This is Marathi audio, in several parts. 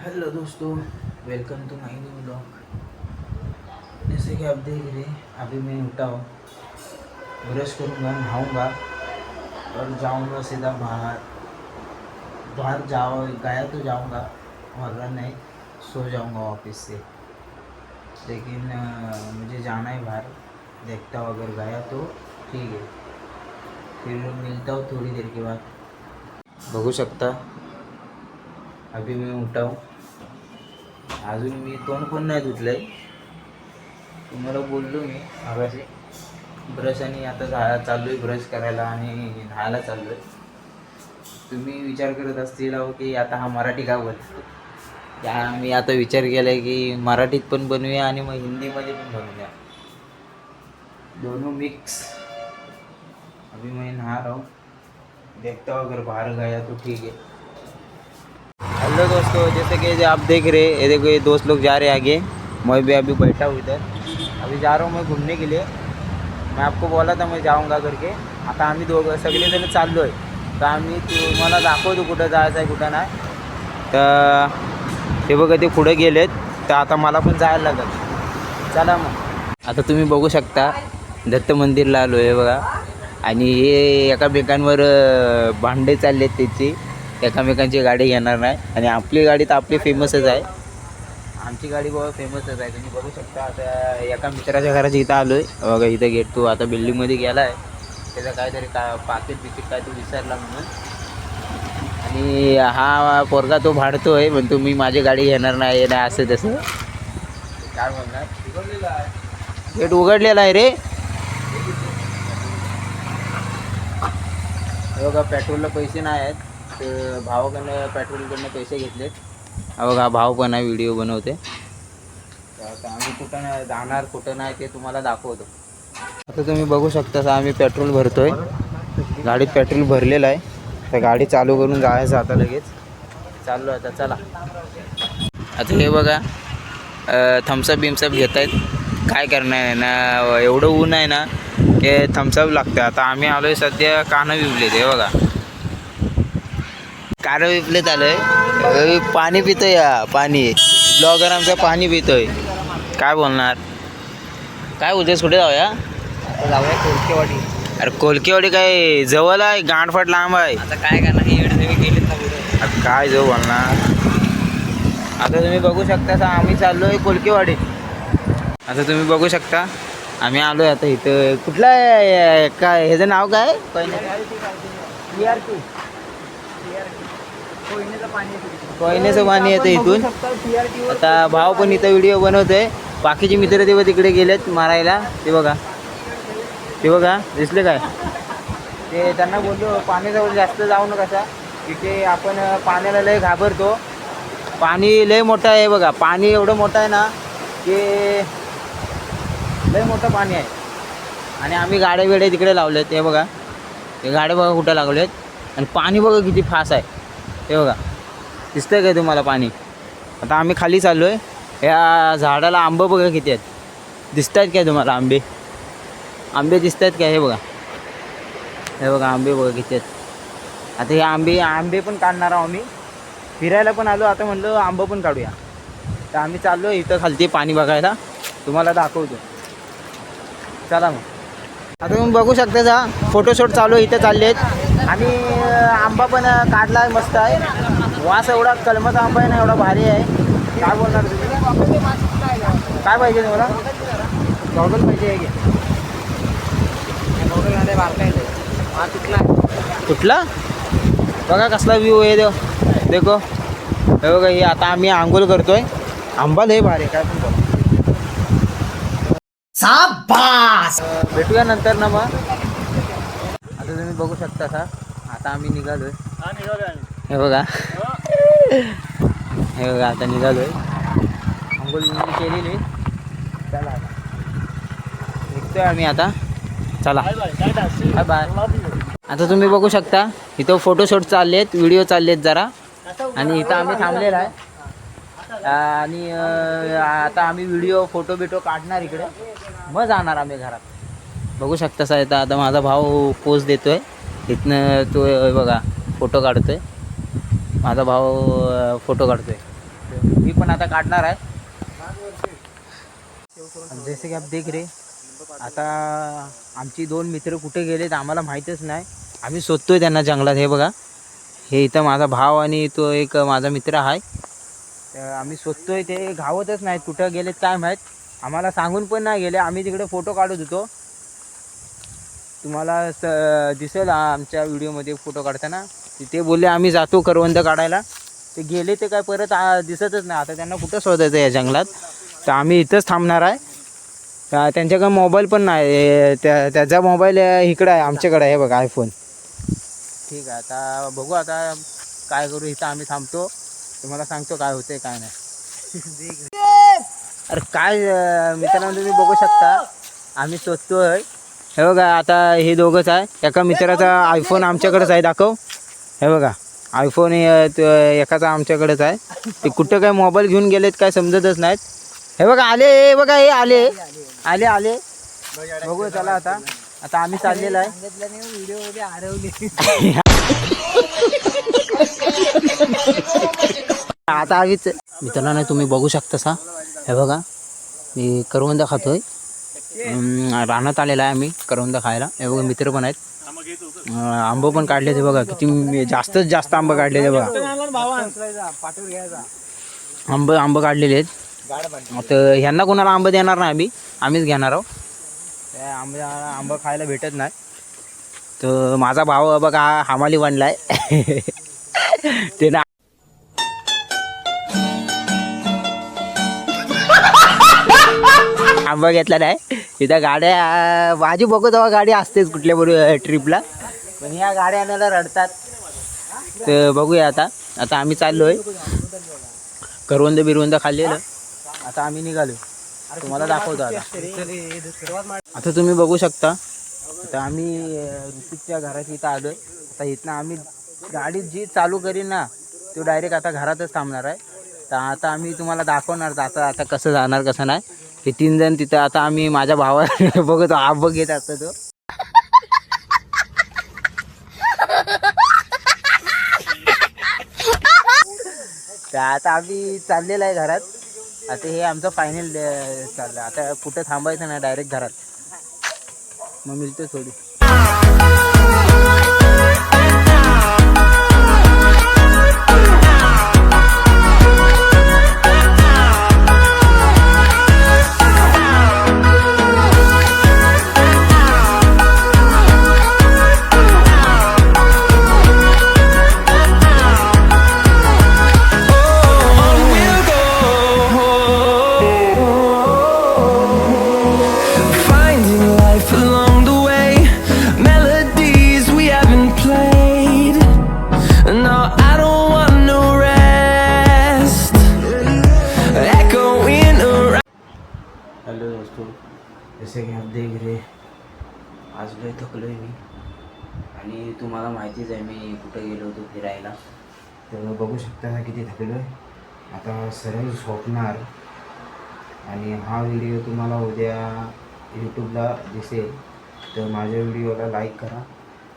हेलो दोस्तों, welcome to my new blog. जैसे कि आप देख रहे हैं, अभी मैं उठा हूँ, ब्रश करूँगा, नहाऊँगा और जाऊँगा सीधा बाहर। बाहर गया तो जाऊँगा, वरना नहीं सो जाऊँगा ऑफिस से। लेकिन मुझे जाना है बाहर, देखता हूँ अगर गया तो ठीक है, फिर मिलता हूँ थोड़ी देर के बाद। बघू शकता अभी मैं उठा हूँ, अजून मी तोंड पण नाही धुतलंय। तुम्हाला बोललो मी आगाशी ब्रश आणि आता चाललो आहे ब्रश करायला आणि नहायला चाललो आहे। तुम्ही विचार करत असतील अहो की आता हा मराठी का बोलतो, त्या मी आता विचार केला आहे की मराठीत पण बनवूया आणि मग हिंदीमध्ये पण बनवूया, दोनों मिक्स। अभी मैं नहा रहा हूँ, देखता हूँ अगर बाहर गया तो ठीक है। हेलो दोस्तों, जैसे कि आप देख रहे हैं, ये देखो ये दोस्त लोग जा रहे हैं आगे, मैं भी अभी बैठा हूँ इधर। अभी जा रहा हूँ मैं घूमने के लिए। मैं आपको बोला था मैं जाऊँगा करके, आता आम्ही सगळेजण चाललो आहे, तर आम्ही तुम्हाला दाखवतो कुठं जायचं आहे कुठं नाही। तर ते बघा ते पुढे गेलेत, तर आता मला पण जायला लागेल। चला मग, आता तुम्ही बघू शकता दत्त मंदिरला आलो आहे बघा, आणि हे एकामेकांवर भांडे चाललेत त्याची, एकामेकांची गाडी घेणार नाही। आणि आपली गाडी तर आपली फेमसच आहे, आमची गाडी बाबा फेमसच आहे। तुम्ही बघू शकता आता एका मित्राच्या घराच्या इथं आलो आहे बघा, इथं गेट तो आता बिल्डिंगमध्ये गेला आहे, त्याचा काहीतरी पाकिट बिकिट काय तो विसरला म्हणून। आणि हा पोरगा तो भाडतो आहे, म्हणतो मी माझी गाडी घेणार नाही ना असं तसं, काय म्हणणार। गेट उघडलेला आहे रे, बघा पेट्रोलला पैसे नाही आहेत, तर भावाकडनं पेट्रोलकडनं पैसे घेतलेत। बघा भाव पण आहे, व्हिडिओ बनवते। आता आम्ही कुठं नाही जाणार, कुठं नाही ते तुम्हाला दाखवतो। आता तुम्ही बघू शकता आम्ही पेट्रोल भरतोय, गाडीत पेट्रोल भरलेलं आहे, तर गाडी चालू करून जायचं आता लगेच चाललो आता। चला आता हे बघा थम्सअप बिम्सअप घेत आहेत, काय करणार आहे ना, एवढं ऊन आहे ना की थम्सअप लागतं। आता आम्ही आलो आहे सध्या कानं विपलेत, हे बघा कानं विपलेत आलो आहे, पाणी पितोय या पाणी, ब्लॉगर आमचं पाणी पितोय, काय बोलणार। काय उद्या कुठे जाऊया, जाऊया कोलकेवाडी। अरे कोलकेवाडी काय जवळ आहे, गांडफाट लांब आहे, आता काय करणार, हे एवढे तुम्ही गेलेत ना पुढे, आता काय जाऊ बोलणार। आता तुम्ही बघू शकता आम्ही चाललो आहे कोलकेवाडी। आता तुम्ही बघू शकता आम्ही आलो आहे आता इथं, कुठला काय ह्याचं नाव काय, कोयनेचं पाणी येतं इथून। आता भाव पण इथं व्हिडिओ बनवतोय, बाकीचे मित्र तेव्हा तिकडे गेलेत मारायला, ते बघा ते बघा दिसले काय, ते त्यांना बोललो पाण्याजवळ जास्त जाऊ नका, तिथे आपण पाण्याला लय घाबरतो, पाणी लय मोठं आहे बघा, पाणी एवढं मोठं आहे ना की लय मोठं पाणी आहे। आणि आम्ही गाड्या बिड्या तिकडे लावलेत, हे बघा हे गाड्या बघा कुठं लागलेत, आणि पाणी बघा किती फास्ट आहे, हे बघा दिसतंय काय तुम्हाला पाणी। आता आम्ही खाली चाललो आहे, या झाडाला आंबं बघा किती आहेत, दिसत आहेत काय तुम्हाला आंबे, आंबे दिसत आहेत काय, हे बघा हे बघा आंबे बघा किती आहेत। आता हे आंबे पण काढणार आहोत आम्ही, फिरायला पण आलो, आता म्हणलं आंबं पण काढूया, तर आम्ही चाललो इथं खालती पाणी बघायला, तुम्हाला दाखवतो। चला मग, आता तुम्ही बघू शकता फोटोशूट चालू इथं चालले आहेत, आणि आंबा पण काढला आहे, मस्त आहे, वास एवढा कलमत आंबा आहे ना, एवढा भारी आहे, काय बोलणार तुम्ही। काय पाहिजे तुम्हाला, गॉगल पाहिजे आहे की, कुठला बघा कसला व्ह्यू आहे देखो, हे बघा हे आता आम्ही आंघोळ करतोय, आंबा लय भारी, काय पण बघ, शाबास। भेटूया नंतर ना मग। आता तुम्ही बघू शकता आता आम्ही निघालोय, हे बघा हे बघा आता निघालोय, आंघोळ केलेली, चला आता निघतोय आम्ही आता, चला बाय बाय। आता तुम्ही बघू शकता इथं फोटोशूट चालले आहेत, व्हिडिओ चालले आहेत जरा, आणि इथं आम्ही थांबलेला आहे, आणि आता आम्ही व्हिडिओ फोटो बिटो काढणार इकडे, मग जाणार आम्ही घरात। बघू शकता आता माझा भाऊ पोज देतोय, इथनं तो बघा फोटो काढतोय, माझा भाऊ फोटो काढतोय, मी पण आता काढणार आहे. जैसे की आप देख रे, आता आमची 2 मित्र कुठे गेलेत आम्हाला माहीतच नाही. आम्ही शोधतोय त्यांना जंगलात. हे बघा, हे इथं माझा भाव आणि तो एक माझा मित्र आहे. तर आम्ही शोधतोय, ते गावतच नाहीत. कुठं गेलेत काय माहीत. आम्हाला सांगून पण नाही गेले. आम्ही तिकडे फोटो काढत होतो. तुम्हाला दिसेल आमच्या व्हिडिओमध्ये फोटो काढताना. ते बोलले आम्ही जातो करवंद काढायला. ते गेले ते काय परत दिसतच नाही. आता त्यांना कुठं शोधायचं या जंगलात. तर आम्ही इथंच थांबणार आहे. त्यांच्याकडे मोबाईल पण नाही. त्याचा मोबाईल इकडं आहे, आमच्याकडे आहे बघा आयफोन. ठीक आहे, आता बघू आता काय करू. इथं आम्ही थांबतो. तुम्हाला सांगतो काय होतंय काय नाही. अरे काय मित्रांनो, तुम्ही बघू शकता आम्ही शोधतोय. हे बघा, आता हे दोघंच आहे. एका मित्राचा आयफोन आमच्याकडेच आहे. दाखव. हे बघा, आयफोन एकाचा आमच्याकडेच आहे. ते कुठं काय मोबाईल घेऊन गेलेत काय समजतच नाहीत. हे बघा आले, हे बघा हे आले आले आले. बघू चला आता. आता आम्ही चाललेलो आहे. व्हिडिओ हरवली. आता आम्हीच मित्रांनो, तुम्ही बघू शकता सा. हे बघा, मी करवंद खातोय. रानात आलेला आहे आम्ही करवंद खायला. हे बघा मित्र पण आहेत. आंबं पण काढले ते बघा, किती जास्तच जास्त आंबं काढलेले बघा. आंबं काढलेले आहेत. आता ह्यांना कोणाला आंबं देणार नाही आम्हीच घेणार आहोत. आंबं खायला भेटत नाही. तर माझा भाव बघा हमाली बनलाय. ते ना आंबा घेतला नाही. इथं गाड्या बाजू बघू तेव्हा गाडी असतेच कुठल्या बरोबर ट्रिपला, पण ह्या गाड्या आणायला रडतात. तर बघूया आता. आता आम्ही चाललोय. करवंद बिरवंद खाल्लेलं. आता आम्ही निघालो. तुम्हाला दाखवतो आता. आता तुम्ही बघू शकता. आता आम्ही ऋतिकच्या घराच्या इथं आलो. आता इथनं आम्ही गाडी जी चालू करीन ना, तो डायरेक्ट आता घरातच थांबणार आहे. तर आता आम्ही तुम्हाला दाखवणार आता कसं जाणार कसं नाही. हे 3 जण तिथं. आता आम्ही माझ्या भावाला बघतो आंबं घेत असतो तो. तर आता आम्ही चाललेलं आहे घरात. आता हे आमचं फायनल चाललं. आता कुठं थांबायचं नाही, डायरेक्ट घरात. मग मिळतो थोडी. हेलो दोस्तों, जैसे की आप देख रहे, आज लय थकलो आहे मी. आणि तुम्हाला माहितीच आहे मी कुठं गेलो होतो फिरायला. तर बघू शकता ना किती थकलो आहे. आता सरळ झोपणार. आणि हा व्हिडिओ तुम्हाला उद्या यूट्यूबला दिसेल. तर माझ्या व्हिडिओला लाईक करा,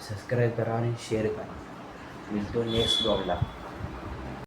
सबस्क्राईब करा आणि शेअर करा. मिळतो नेक्स्ट ब्लॉगला.